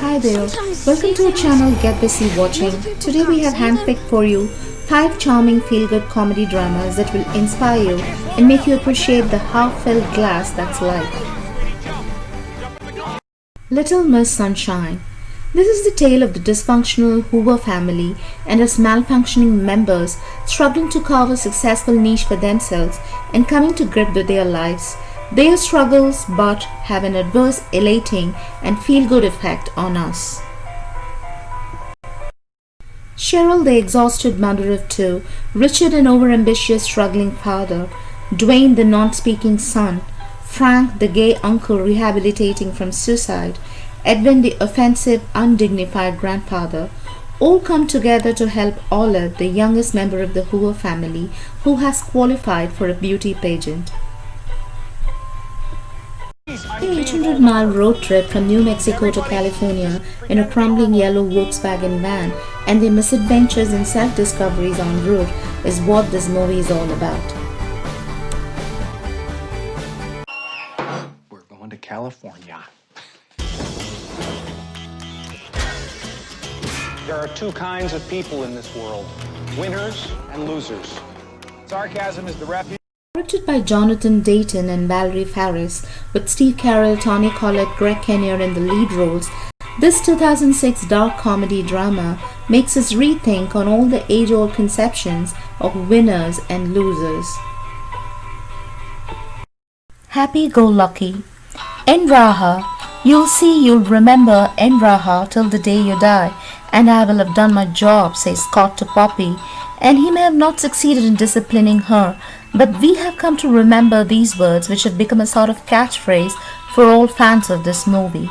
Hi there, welcome to our channel Get Busy Watching. Today we have handpicked for you 5 charming feel-good comedy dramas that will inspire you and make you appreciate the half-filled glass that's life. Little Miss Sunshine. This is the tale of the dysfunctional Hoover family and its malfunctioning members struggling to carve a successful niche for themselves and coming to grip with their lives. Their struggles but have an adverse, elating and feel-good effect on us. Carell, the exhausted mother of 2, Richard, an overambitious struggling father, Dwayne, the non-speaking son, Frank, the gay uncle rehabilitating from suicide, Edwin, the offensive, undignified grandfather, all come together to help Olive, the youngest member of the Hoover family, who has qualified for a beauty pageant. The 800-mile road trip from New Mexico to California in a crumbling yellow Volkswagen van and their misadventures and self-discoveries en route is what this movie is all about. We're going to California. There are 2 kinds of people in this world, winners and losers. Sarcasm is the refuge. Directed by Jonathan Dayton and Valerie Faris, with Steve Carell, Toni, Collette, Greg Kinnear in the lead roles, this 2006 dark comedy drama makes us rethink on all the age-old conceptions of winners and losers. Happy-go-lucky. En Raha. You'll remember En Raha till the day you die, and I will have done my job, says Scott to Poppy, and he may have not succeeded in disciplining her, but we have come to remember these words, which have become a sort of catchphrase for all fans of this movie.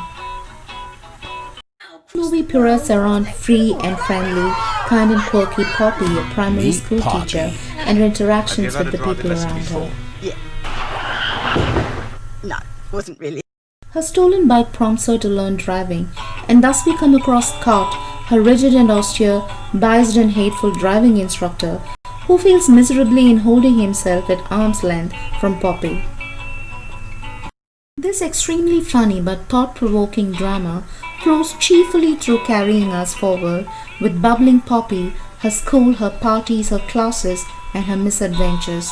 The movie pirouettes around free and friendly, kind and quirky Poppy, a primary school teacher, and her interactions with the people around her. Yeah. No, wasn't really. Her stolen bike prompts her to learn driving, and thus we come across Scott, her rigid and austere, biased and hateful driving instructor, who fails miserably in holding himself at arm's length from Poppy. This extremely funny but thought-provoking drama flows chiefly through carrying us forward with bubbling Poppy, her school, her parties, her classes, and her misadventures.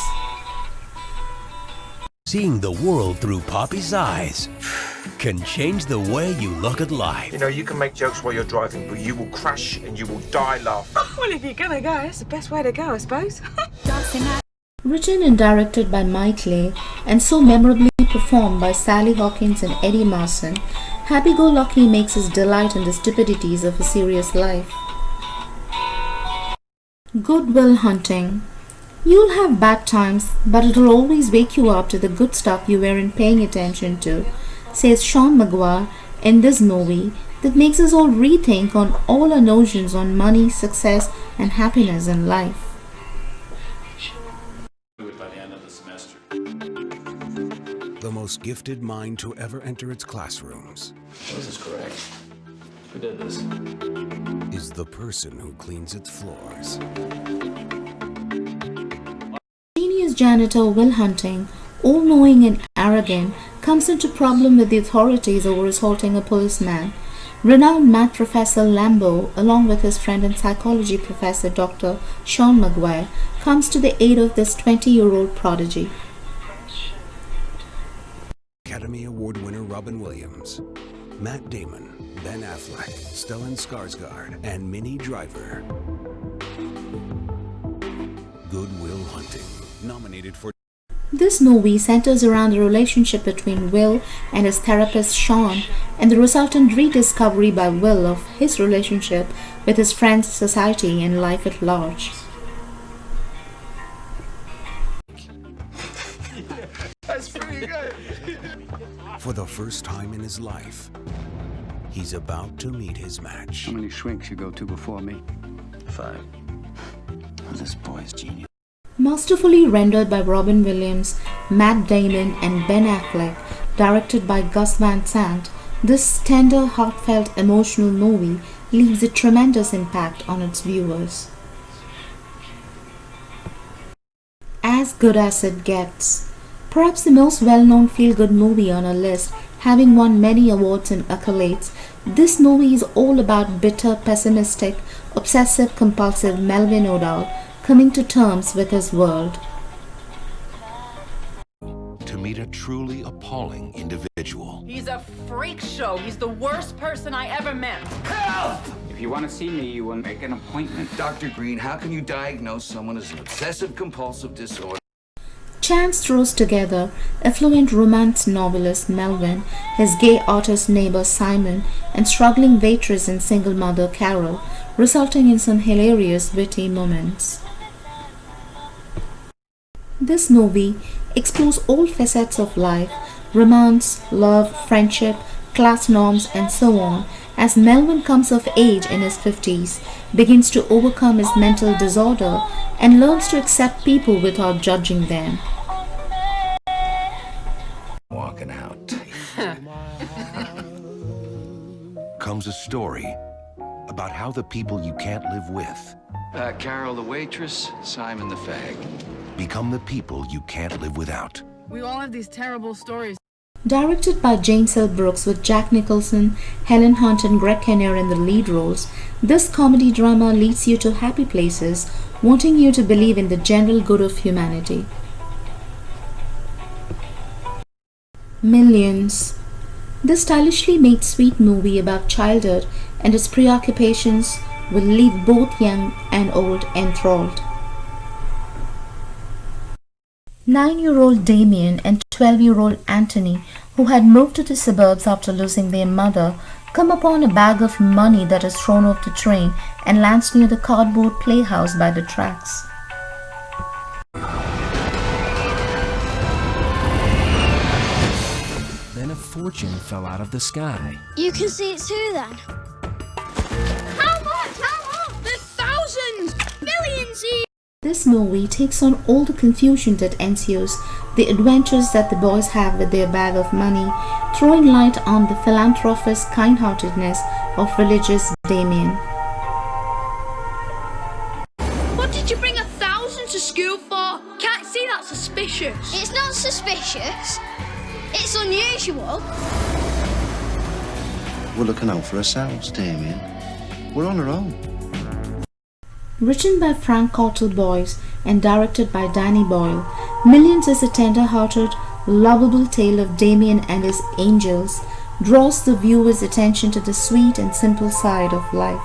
Seeing the world through Poppy's eyes can change the way you look at life. You know, you can make jokes while you're driving, but you will crash and you will die laughing. Well, if you're gonna go, that's the best way to go, I suppose. Written and directed by Leigh and so memorably performed by Sally Hawkins and Eddie Marsan, Happy-Go-Lucky makes us delight in the stupidities of a serious life. Good Will Hunting. You'll have bad times, but it'll always wake you up to the good stuff you weren't paying attention to, says Sean McGuire in this movie that makes us all rethink on all our notions on money, success, and happiness in life. By the end of the semester. The most gifted mind to ever enter its classrooms. This is correct. Who did this? Is the person who cleans its floors. Genius janitor Will Hunting, all-knowing and arrogant, comes into problem with the authorities over assaulting a policeman. Renowned math professor Lambo, along with his friend and psychology professor Dr. Sean McGuire, comes to the aid of this 20-year-old prodigy. Academy Award winner Robin Williams, Matt Damon, Ben Affleck, Stellan Skarsgård, and Minnie Driver. Good Will Hunting, nominated for. This movie centers around the relationship between Will and his therapist Sean and the resultant rediscovery by Will of his relationship with his friends, society, and life at large. That's pretty good. For the first time in his life, he's about to meet his match. How many shrinks you go to before me? 5. This boy's genius. Masterfully rendered by Robin Williams, Matt Damon, and Ben Affleck, directed by Gus Van Sant, this tender, heartfelt, emotional movie leaves a tremendous impact on its viewers. As Good as It Gets. Perhaps the most well-known feel-good movie on our list having won many awards and accolades, this movie is all about bitter, pessimistic, obsessive-compulsive Melvin O'Dowd coming to terms with his world. To meet a truly appalling individual. He's a freak show. He's the worst person I ever met. Help! If you want to see me, you will make an appointment. Dr. Green, how can you diagnose someone as an obsessive-compulsive disorder? Chance throws together affluent romance novelist Melvin, his gay artist neighbor Simon, and struggling waitress and single mother Carell, resulting in some hilarious, witty moments. This movie explores all facets of life, romance, love, friendship, class norms, and so on, as Melvin comes of age in his 50s, begins to overcome his mental disorder, and learns to accept people without judging them. Walking out. Comes a story about how the people you can't live with Carol the waitress, Simon the fag. become the people you can't live without. We all have these terrible stories. Directed by James L. Brooks with Jack Nicholson, Helen Hunt and Greg Kinnear in the lead roles, this comedy drama leads you to happy places, wanting you to believe in the general good of humanity. Millions. This stylishly made sweet movie about childhood and its preoccupations will leave both young and old enthralled. 9-year-old Damien and 12-year-old Anthony, who had moved to the suburbs after losing their mother, come upon a bag of money that is thrown off the train and lands near the cardboard playhouse by the tracks. Then a fortune fell out of the sky. You can see it too then. How much? How much? There's thousands! Millions here! This movie takes on all the confusion that ensues, the adventures that the boys have with their bag of money, throwing light on the philanthropist's kind-heartedness of religious Damien. What did you bring 1,000 to school for? Can't see that's suspicious. It's not suspicious. It's unusual. We're looking out for ourselves, Damien. We're on our own. Written by Frank Cottle Boyce and directed by Danny Boyle, Millions is a tender-hearted, lovable tale of Damien and his angels, draws the viewer's attention to the sweet and simple side of life.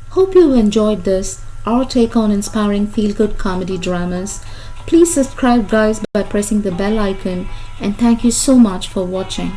Hope you enjoyed this, our take on inspiring feel-good comedy dramas. Please subscribe guys by pressing the bell icon, and thank you so much for watching.